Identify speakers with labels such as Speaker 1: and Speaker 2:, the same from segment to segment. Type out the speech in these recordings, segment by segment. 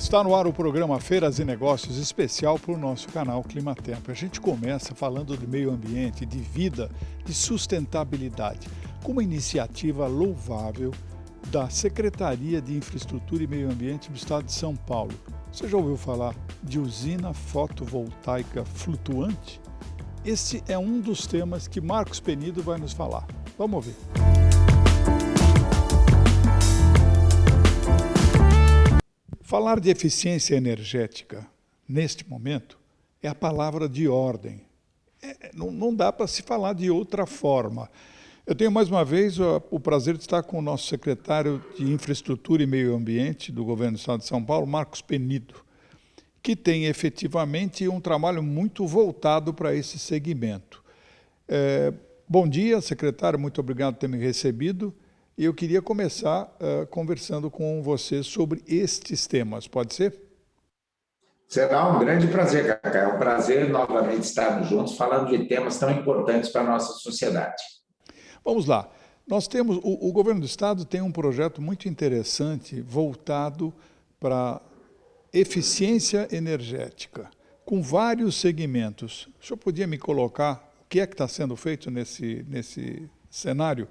Speaker 1: Está no ar o programa Feiras e Negócios especial para o nosso canal Climatempo. A gente começa falando de meio ambiente, de vida, de sustentabilidade, com uma iniciativa louvável da Secretaria de Infraestrutura e Meio Ambiente do Estado de São Paulo. Você já ouviu falar de usina fotovoltaica flutuante? Esse é um dos temas que Marcos Penido vai nos falar. Vamos ouvir. Falar de eficiência energética, neste momento, é a palavra de ordem. Não dá para se falar de outra forma. Eu tenho mais uma vez o prazer de estar com o nosso secretário de Infraestrutura e Meio Ambiente do Governo do Estado de São Paulo, Marcos Penido, que tem efetivamente um trabalho muito voltado para esse segmento. Bom dia, secretário, muito obrigado por ter me recebido. E eu queria começar conversando com você sobre estes temas, pode ser?
Speaker 2: Será um grande prazer, Cacá. É um prazer novamente estarmos juntos falando de temas tão importantes para a nossa sociedade.
Speaker 1: Vamos lá. Nós temos, o Governo do Estado tem um projeto muito interessante voltado para eficiência energética, com vários segmentos. O senhor podia me colocar o que é que está sendo feito nesse cenário?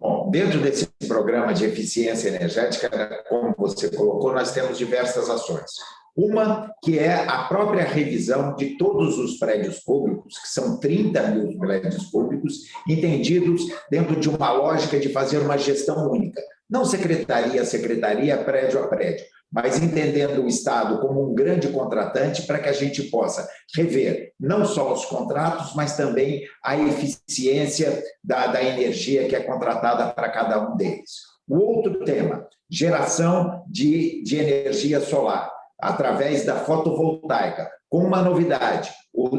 Speaker 2: Bom, dentro desse programa de eficiência energética, como você colocou, nós temos diversas ações. Uma que é a própria revisão de todos os prédios públicos, que são 30 mil prédios públicos, entendidos dentro de uma lógica de fazer uma gestão única. Não secretaria a secretaria, prédio a prédio, mas entendendo o Estado como um grande contratante para que a gente possa rever não só os contratos, mas também a eficiência da energia que é contratada para cada um deles. O outro tema, geração de energia solar, através da fotovoltaica, com uma novidade,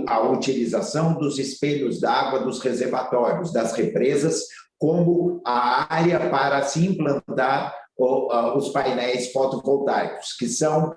Speaker 2: a utilização dos espelhos d'água dos reservatórios, das represas, como a área para se implantar os painéis fotovoltaicos, que são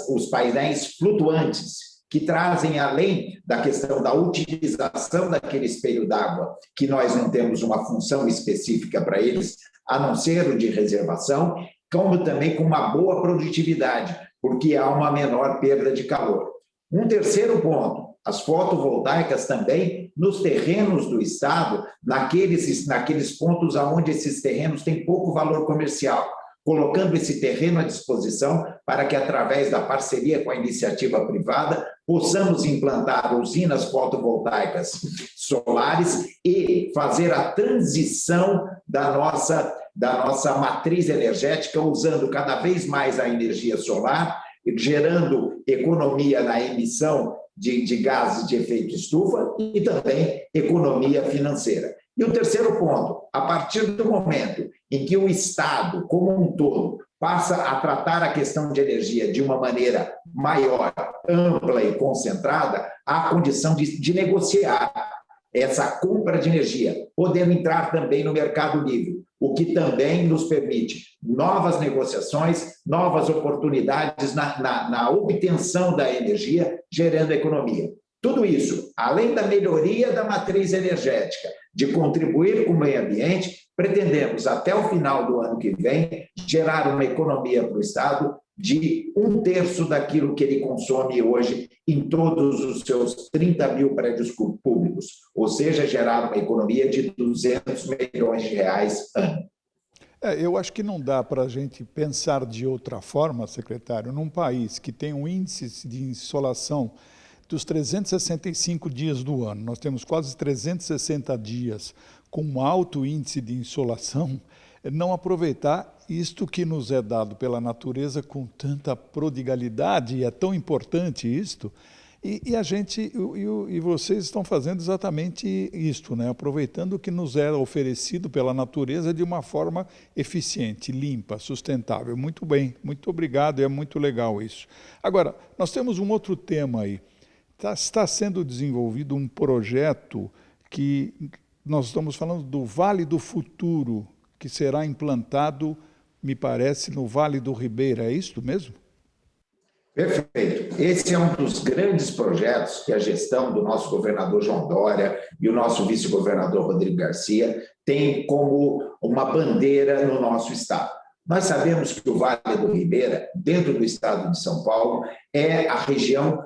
Speaker 2: os painéis flutuantes, que trazem, além da questão da utilização daquele espelho d'água, que nós não temos uma função específica para eles, a não ser o de reservação, como também com uma boa produtividade, porque há uma menor perda de calor. Um terceiro ponto, as fotovoltaicas também nos terrenos do Estado, naqueles pontos onde esses terrenos têm pouco valor comercial, colocando esse terreno à disposição para que, através da parceria com a iniciativa privada, possamos implantar usinas fotovoltaicas solares e fazer a transição da nossa matriz energética, usando cada vez mais a energia solar, gerando economia na emissão de gases de efeito estufa e também economia financeira. E o terceiro ponto, a partir do momento em que o Estado, como um todo, passa a tratar a questão de energia de uma maneira maior, ampla e concentrada, há condição de negociar essa compra de energia, podendo entrar também no mercado livre, o que também nos permite novas negociações, novas oportunidades na obtenção da energia, gerando economia. Tudo isso, além da melhoria da matriz energética, de contribuir com o meio ambiente, pretendemos, até o final do ano que vem, gerar uma economia para o Estado de 1/3 daquilo que ele consome hoje em todos os seus 30 mil prédios públicos, ou seja, gerar uma economia de 200 milhões de reais ano.
Speaker 1: Eu acho que não dá para a gente pensar de outra forma, secretário, num país que tem um índice de insolação dos 365 dias do ano, nós temos quase 360 dias com um alto índice de insolação, não aproveitar isto que nos é dado pela natureza com tanta prodigalidade, e é tão importante isto, e a gente, e vocês estão fazendo exatamente isto, né? Aproveitando o que nos é oferecido pela natureza de uma forma eficiente, limpa, sustentável. Muito bem, muito obrigado, é muito legal isso. Agora, nós temos um outro tema aí. Está sendo desenvolvido um projeto que nós estamos falando do Vale do Futuro, que será implantado, me parece, no Vale do Ribeira. É isso mesmo?
Speaker 2: Perfeito. Esse é um dos grandes projetos que a gestão do nosso governador João Dória e o nosso vice-governador Rodrigo Garcia tem como uma bandeira no nosso Estado. Nós sabemos que o Vale do Ribeira, dentro do estado de São Paulo, é a região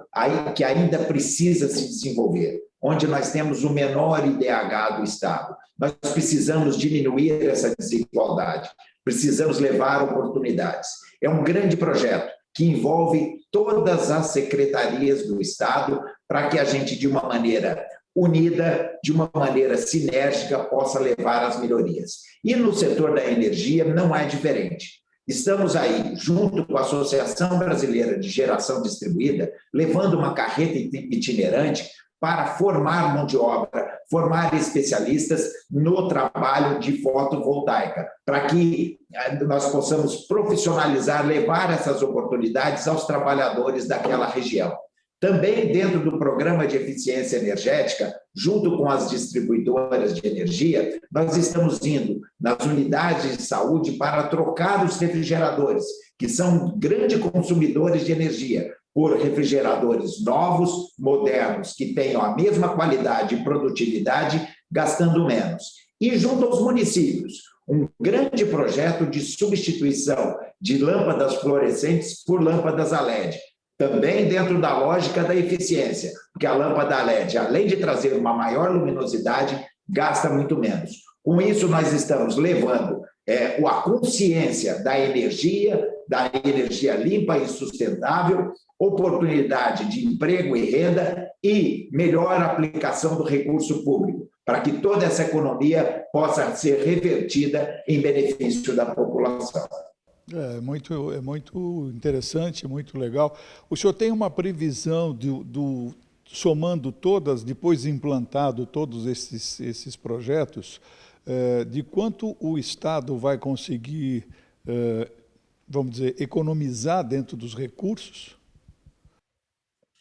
Speaker 2: que ainda precisa se desenvolver, onde nós temos o menor IDH do estado. Nós precisamos diminuir essa desigualdade, precisamos levar oportunidades. É um grande projeto que envolve todas as secretarias do estado para que a gente, de uma maneira unida, de uma maneira sinérgica, possa levar as melhorias. E no setor da energia não é diferente. Estamos aí, junto com a Associação Brasileira de Geração Distribuída, levando uma carreta itinerante para formar mão de obra, formar especialistas no trabalho de fotovoltaica, para que nós possamos profissionalizar, levar essas oportunidades aos trabalhadores daquela região. Também dentro do programa de eficiência energética, junto com as distribuidoras de energia, nós estamos indo nas unidades de saúde para trocar os refrigeradores, que são grandes consumidores de energia, por refrigeradores novos, modernos, que tenham a mesma qualidade e produtividade, gastando menos. E junto aos municípios, um grande projeto de substituição de lâmpadas fluorescentes por lâmpadas a LED, também dentro da lógica da eficiência, porque a lâmpada LED, além de trazer uma maior luminosidade, gasta muito menos. Com isso, nós estamos levando a consciência da energia limpa e sustentável, oportunidade de emprego e renda e melhor aplicação do recurso público, para que toda essa economia possa ser revertida em benefício da população.
Speaker 1: É muito interessante, muito legal. O senhor tem uma previsão somando todas, depois de implantado todos esses projetos, de quanto o Estado vai conseguir, vamos dizer, economizar dentro dos recursos?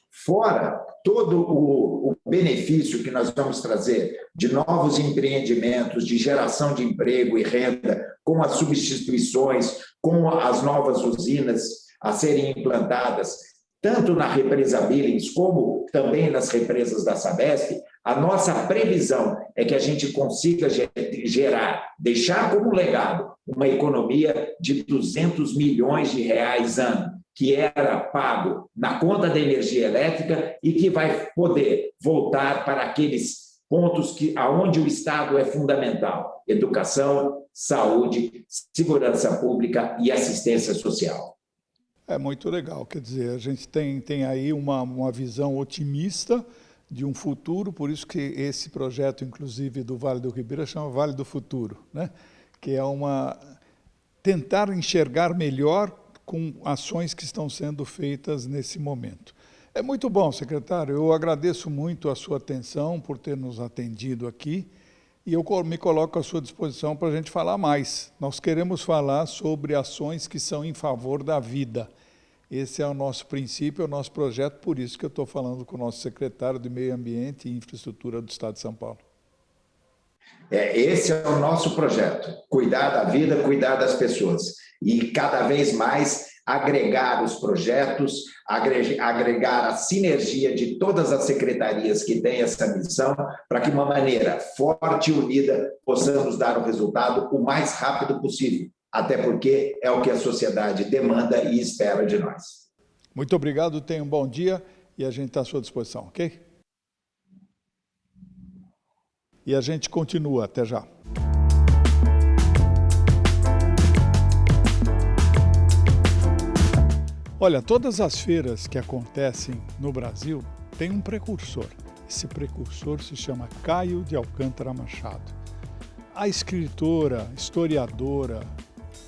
Speaker 2: Fora todo o benefício que nós vamos trazer de novos empreendimentos, de geração de emprego e renda, com as substituições, com as novas usinas a serem implantadas, tanto na represa Billings como também nas represas da Sabesp, a nossa previsão é que a gente consiga deixar como legado uma economia de 200 milhões de reais ano, que era pago na conta da energia elétrica e que vai poder voltar para aqueles pontos aonde o Estado é fundamental: educação, saúde, segurança pública e assistência social.
Speaker 1: É muito legal, quer dizer, a gente tem aí uma visão otimista de um futuro, por isso que esse projeto, inclusive, do Vale do Ribeira, chama Vale do Futuro, né? Que é tentar enxergar melhor com ações que estão sendo feitas nesse momento. É muito bom, secretário, eu agradeço muito a sua atenção por ter nos atendido aqui e eu me coloco à sua disposição para a gente falar mais. Nós queremos falar sobre ações que são em favor da vida. Esse é o nosso princípio, é o nosso projeto, por isso que eu estou falando com o nosso secretário de Meio Ambiente e Infraestrutura do Estado de São Paulo.
Speaker 2: Esse é o nosso projeto, cuidar da vida, cuidar das pessoas. E cada vez mais agregar os projetos, agregar a sinergia de todas as secretarias que têm essa missão, para que, de uma maneira forte e unida, possamos dar o resultado o mais rápido possível, até porque é o que a sociedade demanda e espera de nós.
Speaker 1: Muito obrigado, tenha um bom dia e a gente está à sua disposição, ok? E a gente continua, até já. Olha, todas as feiras que acontecem no Brasil têm um precursor. Esse precursor se chama Caio de Alcântara Machado. A escritora, historiadora,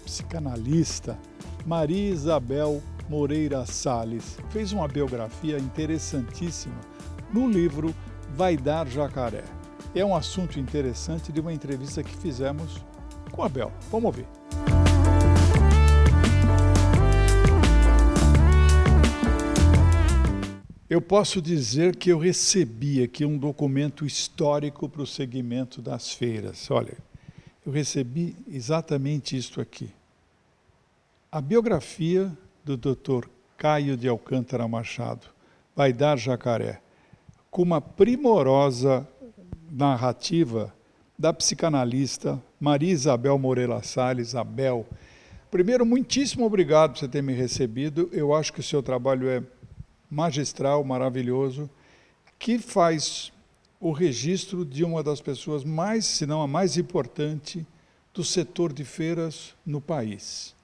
Speaker 1: psicanalista Maria Isabel Moreira Salles fez uma biografia interessantíssima no livro Vai Dar Jacaré. É um assunto interessante de uma entrevista que fizemos com a Bel. Vamos ouvir. Eu posso dizer que eu recebi aqui um documento histórico para o segmento das feiras. Olha, eu recebi exatamente isto aqui. A biografia do Dr. Caio de Alcântara Machado, Vai Dar Jacaré, com uma primorosa narrativa da psicanalista Maria Isabel Moreira Salles, a Bel. Primeiro, muitíssimo obrigado por você ter me recebido. Eu acho que o seu trabalho é magistral, maravilhoso, que faz o registro de uma das pessoas mais, se não a mais importante, do setor de feiras no país,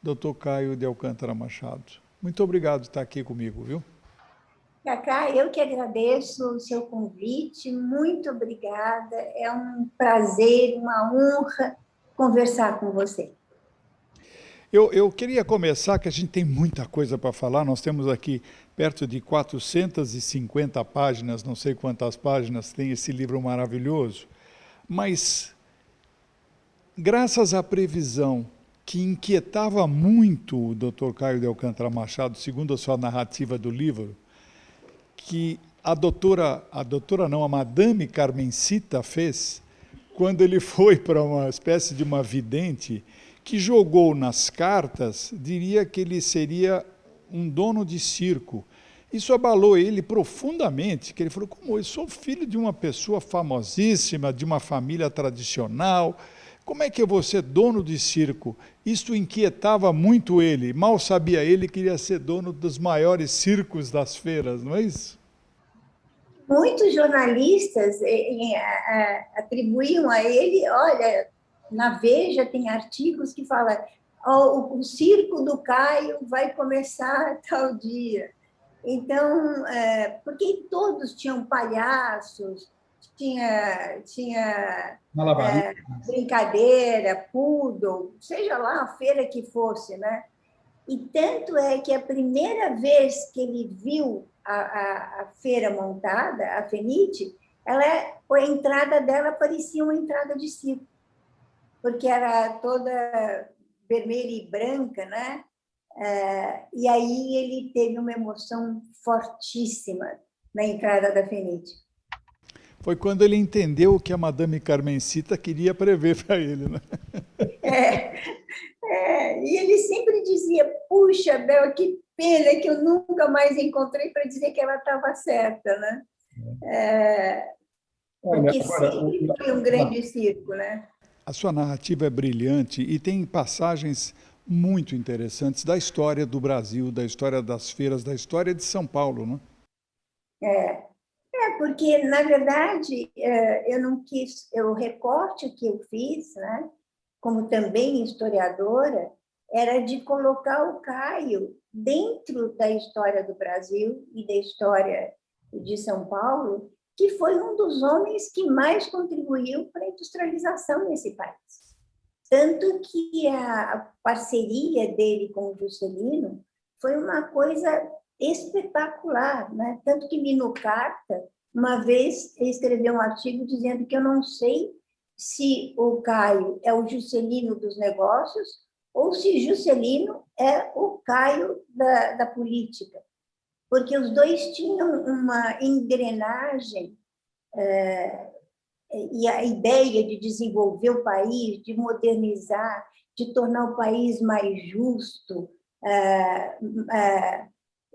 Speaker 1: Dr. Caio de Alcântara Machado. Muito obrigado por estar aqui comigo, viu?
Speaker 3: Cacá, eu que agradeço o seu convite, muito obrigada. É um prazer, uma honra conversar com você.
Speaker 1: Eu queria começar, que a gente tem muita coisa para falar, nós temos aqui perto de 450 páginas, não sei quantas páginas tem esse livro maravilhoso, mas graças à previsão que inquietava muito o Dr. Caio de Alcântara Machado, segundo a sua narrativa do livro, que a Madame Carmencita fez, quando ele foi para uma espécie de uma vidente, que jogou nas cartas, diria que ele seria um dono de circo. Isso abalou ele profundamente, que ele falou, como eu sou filho de uma pessoa famosíssima, de uma família tradicional, como é que eu vou ser dono de circo? Isso inquietava muito ele, mal sabia ele que queria ser dono dos maiores circos das feiras, não é isso?
Speaker 3: Muitos jornalistas atribuíam a ele, olha, na Veja tem artigos que falam o circo do Caio vai começar tal dia. Então, porque todos tinham palhaços, tinha brincadeira, poodle, seja lá a feira que fosse, né? E tanto é que a primeira vez que ele viu a feira montada, a Fenite, a entrada dela parecia uma entrada de circo, porque era toda vermelha e branca, né? E aí ele teve uma emoção fortíssima na entrada da Fenite.
Speaker 1: Foi quando ele entendeu o que a Madame Carmencita queria prever para ele, né?
Speaker 3: E ele sempre dizia, puxa, Bel, que pena que eu nunca mais encontrei para dizer que ela estava certa, né? Porque sempre foi um grande circo, né?
Speaker 1: A sua narrativa é brilhante e tem passagens muito interessantes da história do Brasil, da história das feiras, da história de São Paulo, né?
Speaker 3: Porque, na verdade, eu não quis, o recorte que eu fiz, né, como também historiadora, era de colocar o Caio dentro da história do Brasil e da história de São Paulo, que foi um dos homens que mais contribuiu para a industrialização nesse país. Tanto que a parceria dele com o Juscelino foi uma coisa espetacular, né? Tanto que Lino Carta, uma vez, escreveu um artigo dizendo que eu não sei se o Caio é o Juscelino dos negócios ou se Juscelino é o Caio da política, porque os dois tinham uma engrenagem e a ideia de desenvolver o país, de modernizar, de tornar o país mais justo,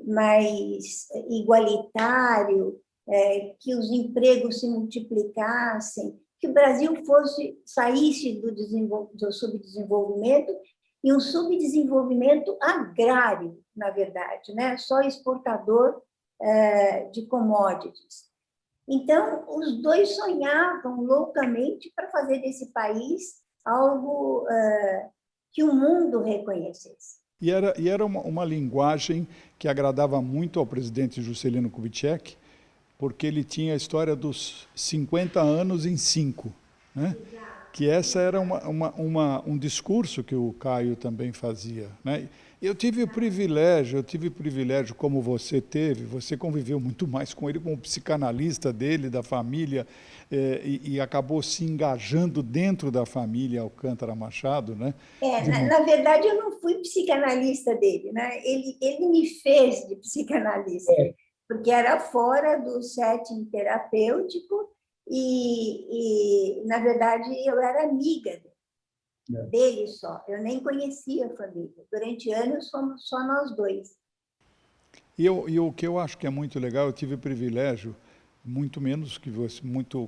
Speaker 3: mais igualitário, que os empregos se multiplicassem, que o Brasil saísse do subdesenvolvimento e um subdesenvolvimento agrário, na verdade, né? Só exportador de commodities. Então, os dois sonhavam loucamente para fazer desse país algo que o mundo reconhecesse.
Speaker 1: E era uma linguagem que agradava muito ao presidente Juscelino Kubitschek, porque ele tinha a história dos 50 anos em 5, né? Que essa era um discurso que o Caio também fazia, né? Eu tive o privilégio, como você teve, você conviveu muito mais com ele como psicanalista dele, da família, e acabou se engajando dentro da família Alcântara Machado, né?
Speaker 3: Na verdade, eu não fui psicanalista dele, né? Ele me fez de psicanalista, porque era fora do setting terapêutico e, na verdade, eu era amiga dele só. Eu nem conhecia a família. Durante anos, fomos só nós dois.
Speaker 1: E o que eu acho que é muito legal, eu tive o privilégio muito menos que você,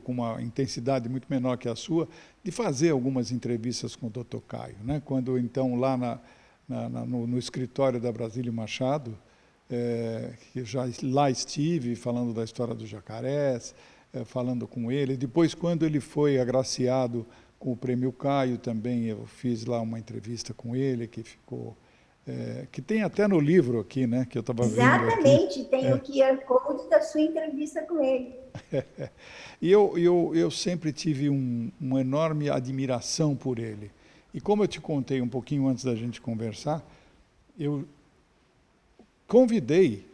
Speaker 1: com uma intensidade muito menor que a sua, de fazer algumas entrevistas com o Dr. Caio, né? Quando, então, lá no escritório da Brasílio Machado, que já lá estive falando da história dos jacarés, falando com ele. Depois, quando ele foi agraciado com o Prêmio Caio, também eu fiz lá uma entrevista com ele, que ficou... que tem até no livro aqui, né, que eu estava vendo aqui.
Speaker 3: Exatamente, tem o QR Code da sua entrevista com ele.
Speaker 1: E eu sempre tive uma enorme admiração por ele. E como eu te contei um pouquinho antes da gente conversar, eu convidei,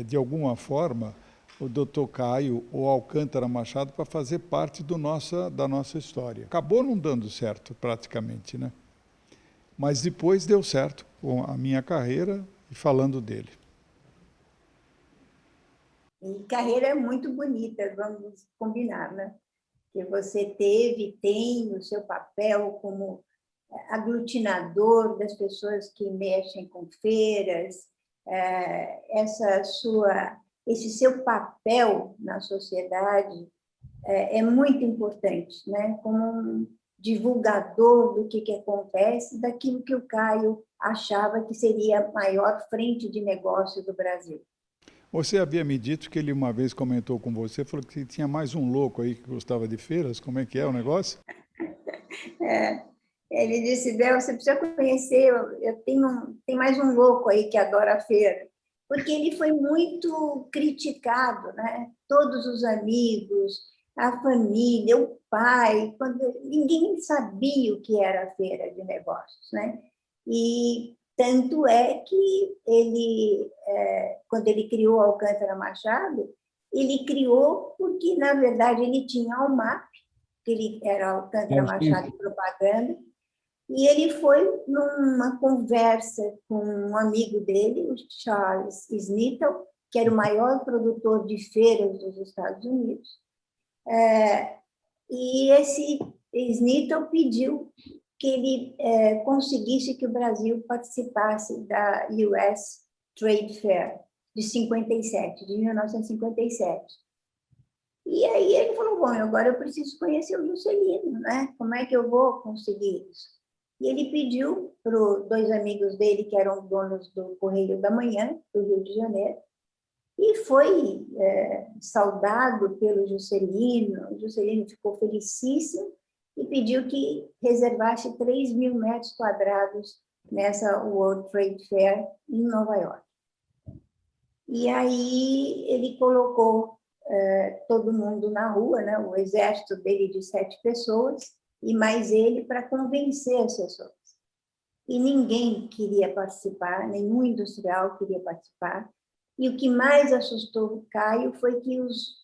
Speaker 1: de alguma forma, o Dr. Caio ou Alcântara Machado para fazer parte da nossa história. Acabou não dando certo, praticamente, né? Mas depois deu certo com a minha carreira e falando dele.
Speaker 3: E carreira muito bonita, vamos combinar, né? Que você tem o seu papel como aglutinador das pessoas que mexem com feiras, esse seu papel na sociedade é muito importante, né? Como um divulgador do que acontece, daquilo que o Caio achava que seria a maior frente de negócio do Brasil.
Speaker 1: Você havia me dito que ele uma vez comentou com você, falou que tinha mais um louco aí que gostava de feiras. Como é que é o negócio?
Speaker 3: Ele disse, Bel, você precisa conhecer, tem mais um louco aí que adora a feira. Porque ele foi muito criticado, né? Todos os amigos, a família, o pai, ninguém sabia o que era a feira de negócios, né? E tanto é que ele, quando ele criou Alcântara Machado, ele criou porque, na verdade, ele tinha a UMAP, que ele era Alcântara Machado Propaganda, e ele foi numa conversa com um amigo dele, o Charles Snittle, que era o maior produtor de feiras dos Estados Unidos, e esse Snittle pediu que ele conseguisse que o Brasil participasse da US Trade Fair de 1957. E aí ele falou, bom, agora eu preciso conhecer o Juscelino, né? Como é que eu vou conseguir isso? E ele pediu para dois amigos dele, que eram donos do Correio da Manhã, do Rio de Janeiro, e foi saudado pelo Juscelino. O Juscelino ficou felicíssimo e pediu que reservasse 3.000 metros quadrados nessa World Trade Fair em Nova York. E aí ele colocou todo mundo na rua, né? O exército dele de 7 pessoas, e mais ele para convencer as pessoas. E ninguém queria participar, nenhum industrial queria participar. E o que mais assustou o Caio foi que os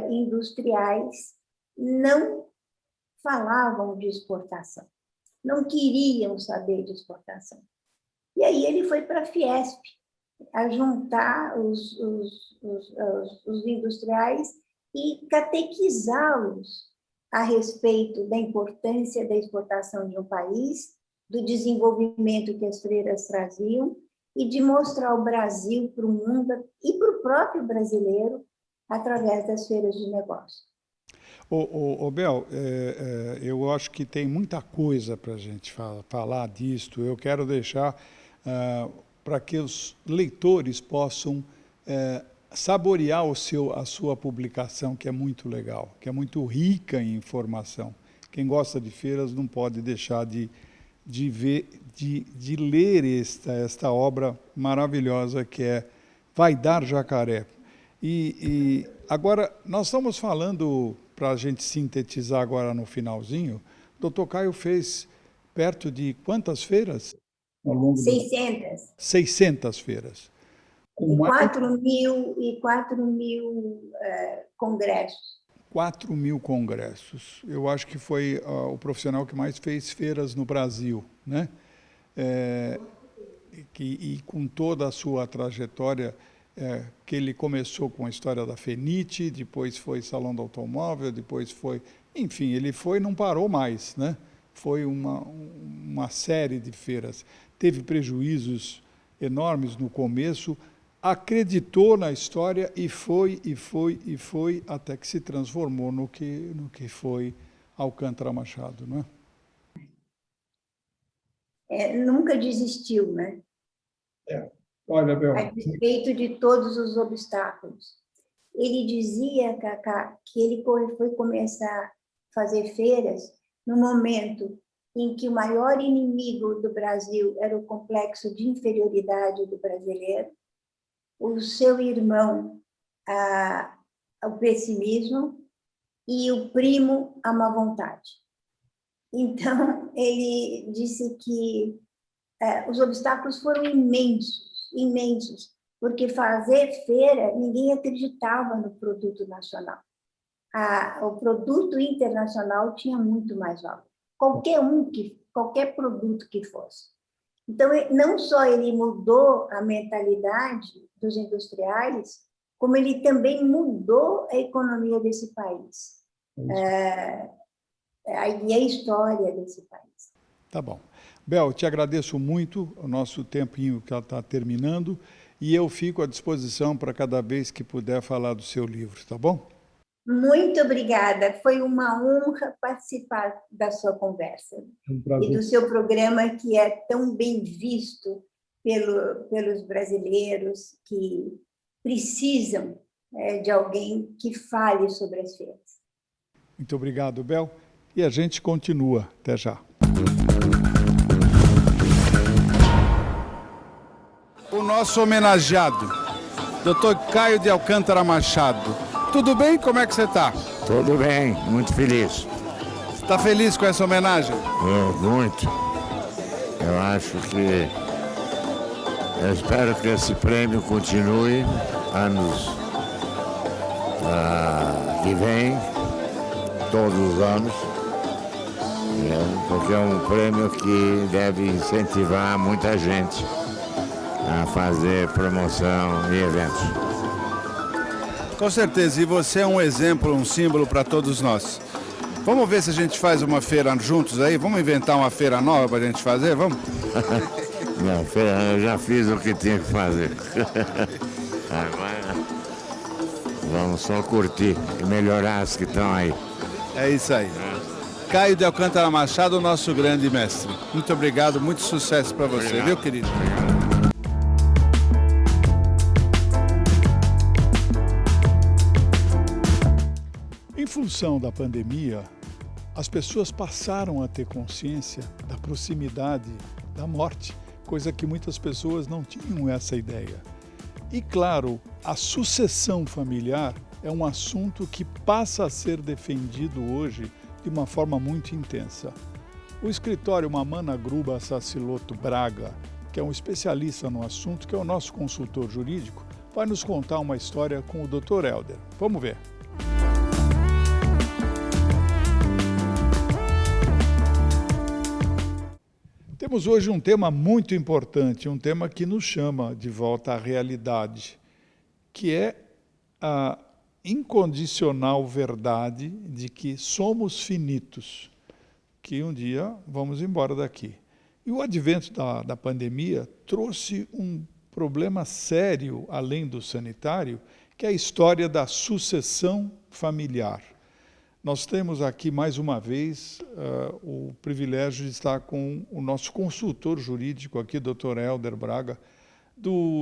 Speaker 3: industriais não falavam de exportação, não queriam saber de exportação. E aí ele foi para a Fiesp, a juntar os industriais e catequizá-los a respeito da importância da exportação de um país, do desenvolvimento que as feiras traziam e de mostrar o Brasil para o mundo e para o próprio brasileiro através das feiras de negócio.
Speaker 1: Bel, eu acho que tem muita coisa para a gente falar disto. Eu quero deixar para que os leitores possam saborear a sua publicação, que é muito legal, que é muito rica em informação. Quem gosta de feiras não pode deixar de ler esta obra maravilhosa que é Vai Dar Jacaré. E agora, nós estamos falando, para a gente sintetizar agora no finalzinho, o Dr. Caio fez perto de quantas feiras?
Speaker 3: 600.
Speaker 1: 600 feiras.
Speaker 3: E 4.000 congressos.
Speaker 1: 4.000 congressos. Eu acho que foi o profissional que mais fez feiras no Brasil, né? E com toda a sua trajetória, que ele começou com a história da Fenite, depois foi Salão do Automóvel, depois foi... Enfim, ele foi e não parou mais, né? Foi uma série de feiras. Teve prejuízos enormes no começo, acreditou na história e foi, até que se transformou no que foi Alcântara Machado, não é?
Speaker 3: Nunca desistiu, né?
Speaker 1: Olha, Bel,
Speaker 3: A despeito de todos os obstáculos. Ele dizia, Cacá, que ele foi começar a fazer feiras no momento em que o maior inimigo do Brasil era o complexo de inferioridade do brasileiro, o seu irmão, o pessimismo, e o primo, a má vontade. Então, ele disse que os obstáculos foram imensos, imensos, porque fazer feira, ninguém acreditava no produto nacional. O produto internacional tinha muito mais valor. Qualquer produto que fosse. Então, não só ele mudou a mentalidade dos industriais, como ele também mudou a economia desse país. E a história desse país.
Speaker 1: Tá bom. Bel, te agradeço muito, o nosso tempinho que está terminando, e eu fico à disposição para cada vez que puder falar do seu livro, tá bom?
Speaker 3: Muito obrigada, foi uma honra participar da sua conversa e do seu programa que é tão bem visto pelos brasileiros que precisam de alguém que fale sobre as feiras.
Speaker 1: Muito obrigado, Bel, e a gente continua. Até já. O nosso homenageado, Dr. Caio de Alcântara Machado. Tudo bem? Como é que você está?
Speaker 4: Tudo bem, muito feliz.
Speaker 1: Está feliz com essa homenagem?
Speaker 4: Muito. Eu acho que... Eu espero que esse prêmio continue anos que vem, todos os anos, porque é um prêmio que deve incentivar muita gente a fazer promoção e eventos.
Speaker 1: Com certeza, e você é um exemplo, um símbolo para todos nós. Vamos ver se a gente faz uma feira juntos aí? Vamos inventar uma feira nova para a gente fazer? Vamos?
Speaker 4: Não, eu já fiz o que tinha que fazer. Agora vamos só curtir e melhorar as que estão aí.
Speaker 1: É isso aí. Caio de Alcântara Machado, nosso grande mestre. Muito obrigado, muito sucesso para você, obrigado. Viu, querido? Obrigado. Em função da pandemia, as pessoas passaram a ter consciência da proximidade da morte, coisa que muitas pessoas não tinham essa ideia. E, claro, a sucessão familiar é um assunto que passa a ser defendido hoje de uma forma muito intensa. O escritório Mamana Gruba Saciloto Braga, que é um especialista no assunto, que é o nosso consultor jurídico, vai nos contar uma história com o Dr. Helder. Vamos ver. Temos hoje um tema muito importante, um tema que nos chama de volta à realidade, que é a incondicional verdade de que somos finitos, que um dia vamos embora daqui. E o advento da pandemia trouxe um problema sério, além do sanitário, que é a história da sucessão familiar. Nós temos aqui, mais uma vez, o privilégio de estar com o nosso consultor jurídico aqui, Dr. Helder Braga,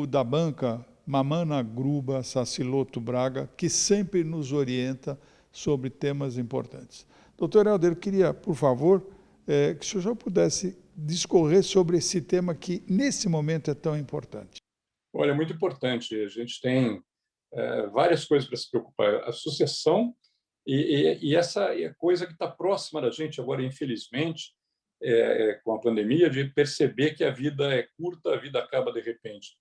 Speaker 1: da banca Mamana Gruba Saciloto Braga, que sempre nos orienta sobre temas importantes. Dr. Helder, eu queria, por favor, que o senhor já pudesse discorrer sobre esse tema que, nesse momento, é tão importante.
Speaker 5: Olha, é muito importante. A gente tem várias coisas para se preocupar. A sucessão e essa coisa que está próxima da gente agora, infelizmente, com a pandemia, de perceber que a vida é curta, a vida acaba de repente.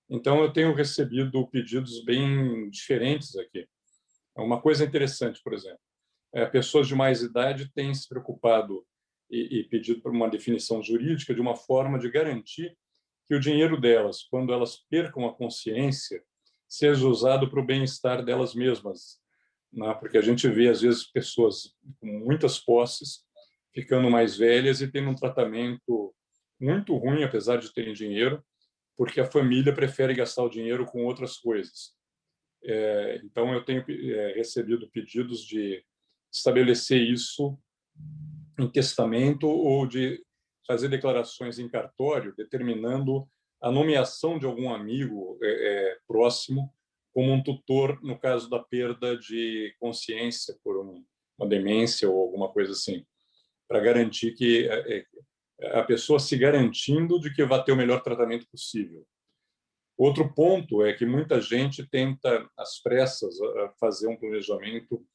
Speaker 5: Então, eu tenho recebido pedidos bem diferentes aqui. Uma coisa interessante, por exemplo, pessoas de mais idade têm se preocupado e pedido por uma definição jurídica de uma forma de garantir que o dinheiro delas, quando elas percam a consciência, seja usado para o bem-estar delas mesmas. Porque a gente vê, às vezes, pessoas com muitas posses ficando mais velhas e tendo um tratamento muito ruim, apesar de terem dinheiro, porque a família prefere gastar o dinheiro com outras coisas. Então, eu tenho recebido pedidos de estabelecer isso em testamento ou de fazer declarações em cartório, determinando a nomeação de algum amigo próximo como um tutor no caso da perda de consciência por uma demência ou alguma coisa assim, para garantir que a pessoa se garantindo de que vai ter o melhor tratamento possível. Outro ponto é que muita gente tenta, às pressas, fazer um planejamento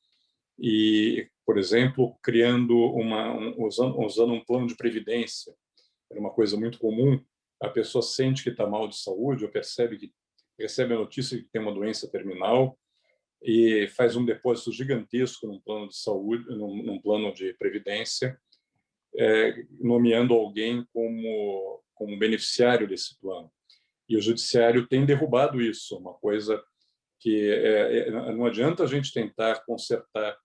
Speaker 5: e, por exemplo, usando um plano de previdência. É uma coisa muito comum. A pessoa sente que está mal de saúde ou percebe que recebe a notícia de que tem uma doença terminal e faz um depósito gigantesco num plano de saúde, num plano de previdência, nomeando alguém como beneficiário desse plano. E o judiciário tem derrubado isso, uma coisa que não adianta a gente tentar consertar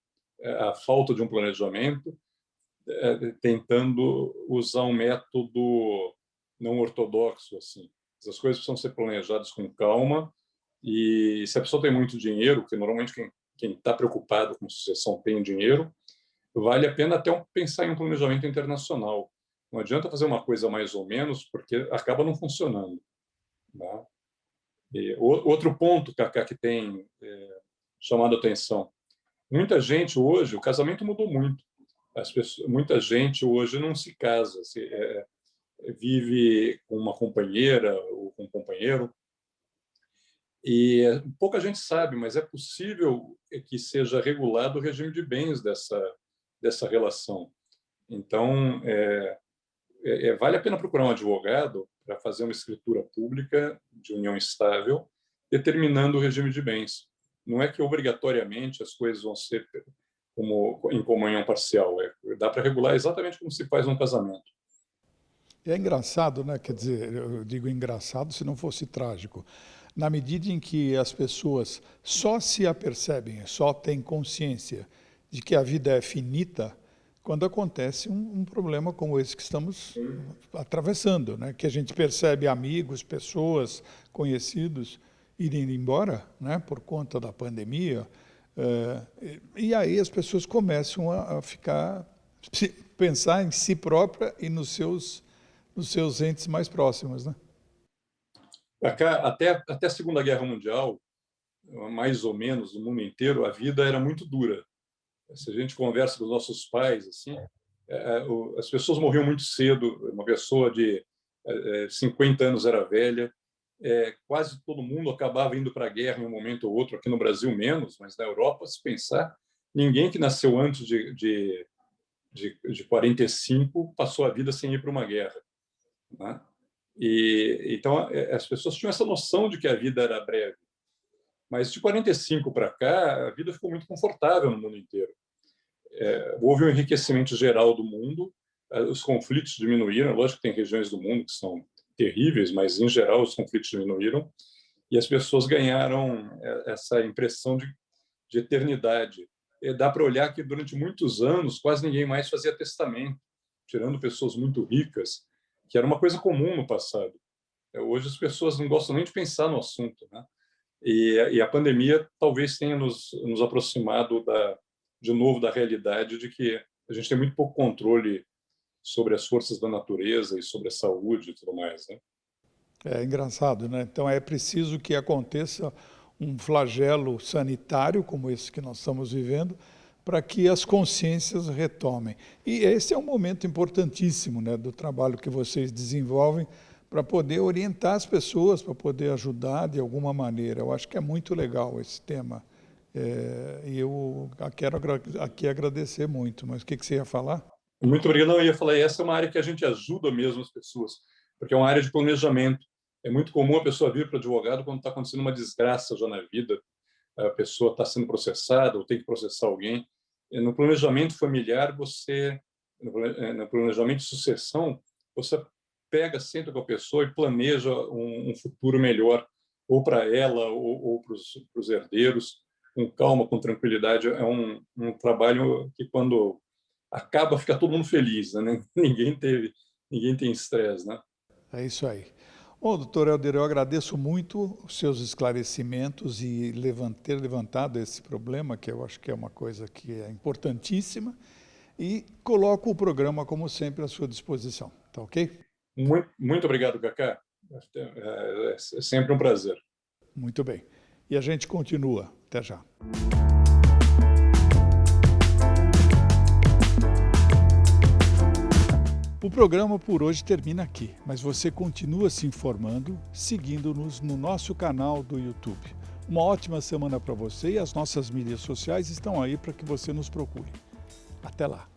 Speaker 5: a falta de um planejamento tentando usar um método não ortodoxo assim. As coisas precisam ser planejadas com calma e se a pessoa tem muito dinheiro, que normalmente quem está preocupado com sucessão tem dinheiro, vale a pena até pensar em um planejamento internacional. Não adianta fazer uma coisa mais ou menos, porque acaba não funcionando. Tá? E outro ponto, Cacá, que tem chamado a atenção. Muita gente hoje, o casamento mudou muito. Muita gente hoje não se casa, vive com uma companheira ou com um companheiro. E pouca gente sabe, mas é possível que seja regulado o regime de bens dessa relação. Então, vale a pena procurar um advogado para fazer uma escritura pública de união estável, determinando o regime de bens. Não é que obrigatoriamente as coisas vão ser em comunhão parcial. Dá para regular exatamente como se faz um casamento.
Speaker 1: É engraçado, né? Quer dizer, eu digo engraçado se não fosse trágico. Na medida em que as pessoas só se apercebem, só têm consciência de que a vida é finita, quando acontece um problema como esse que estamos atravessando, né? Que a gente percebe amigos, pessoas, conhecidos irem embora, né? Por conta da pandemia, e aí as pessoas começam a pensar em si própria e nos seus entes mais próximos, né?
Speaker 5: Até a Segunda Guerra Mundial, mais ou menos no mundo inteiro, a vida era muito dura. Se a gente conversa com os nossos pais, assim, as pessoas morriam muito cedo. Uma pessoa de 50 anos era velha. Quase todo mundo acabava indo para a guerra em um momento ou outro. Aqui no Brasil menos, mas na Europa, se pensar, ninguém que nasceu antes de 45 passou a vida sem ir para uma guerra, né? Então as pessoas tinham essa noção de que a vida era breve. Mas de 45 para cá, a vida ficou muito confortável no mundo inteiro. Houve um enriquecimento geral do mundo, os conflitos diminuíram. Lógico que tem regiões do mundo que são terríveis, mas, em geral, os conflitos diminuíram e as pessoas ganharam essa impressão de eternidade. Dá para olhar que, durante muitos anos, quase ninguém mais fazia testamento, tirando pessoas muito ricas, que era uma coisa comum no passado. Hoje, as pessoas não gostam nem de pensar no assunto, né? E a pandemia talvez tenha nos aproximado de novo da realidade de que a gente tem muito pouco controle sobre as forças da natureza e sobre a saúde e tudo mais, né?
Speaker 1: É engraçado, né? Então é preciso que aconteça um flagelo sanitário como esse que nós estamos vivendo para que as consciências retomem. E esse é um momento importantíssimo, né, do trabalho que vocês desenvolvem para poder orientar as pessoas, para poder ajudar de alguma maneira. Eu acho que é muito legal esse tema. E eu quero aqui agradecer muito. Mas o que você ia falar?
Speaker 5: Muito obrigado. Eu ia falar, essa é uma área que a gente ajuda mesmo as pessoas, porque é uma área de planejamento. É muito comum a pessoa vir para o advogado quando está acontecendo uma desgraça já na vida, a pessoa está sendo processada ou tem que processar alguém. No planejamento familiar, no planejamento de sucessão, você senta com a pessoa e planeja um futuro melhor, ou para ela ou para os herdeiros, com calma, com tranquilidade. É um trabalho que, quando acaba, fica todo mundo feliz, né? Ninguém tem estresse, né?
Speaker 1: É isso aí. Bom, doutor Helder, eu agradeço muito os seus esclarecimentos e ter levantado esse problema, que eu acho que é uma coisa que é importantíssima, e coloco o programa, como sempre, à sua disposição. Tá ok?
Speaker 5: Muito obrigado, Cacá. É sempre um prazer.
Speaker 1: Muito bem. E a gente continua. Até já. O programa por hoje termina aqui, mas você continua se informando, seguindo-nos no nosso canal do YouTube. Uma ótima semana para você e as nossas mídias sociais estão aí para que você nos procure. Até lá!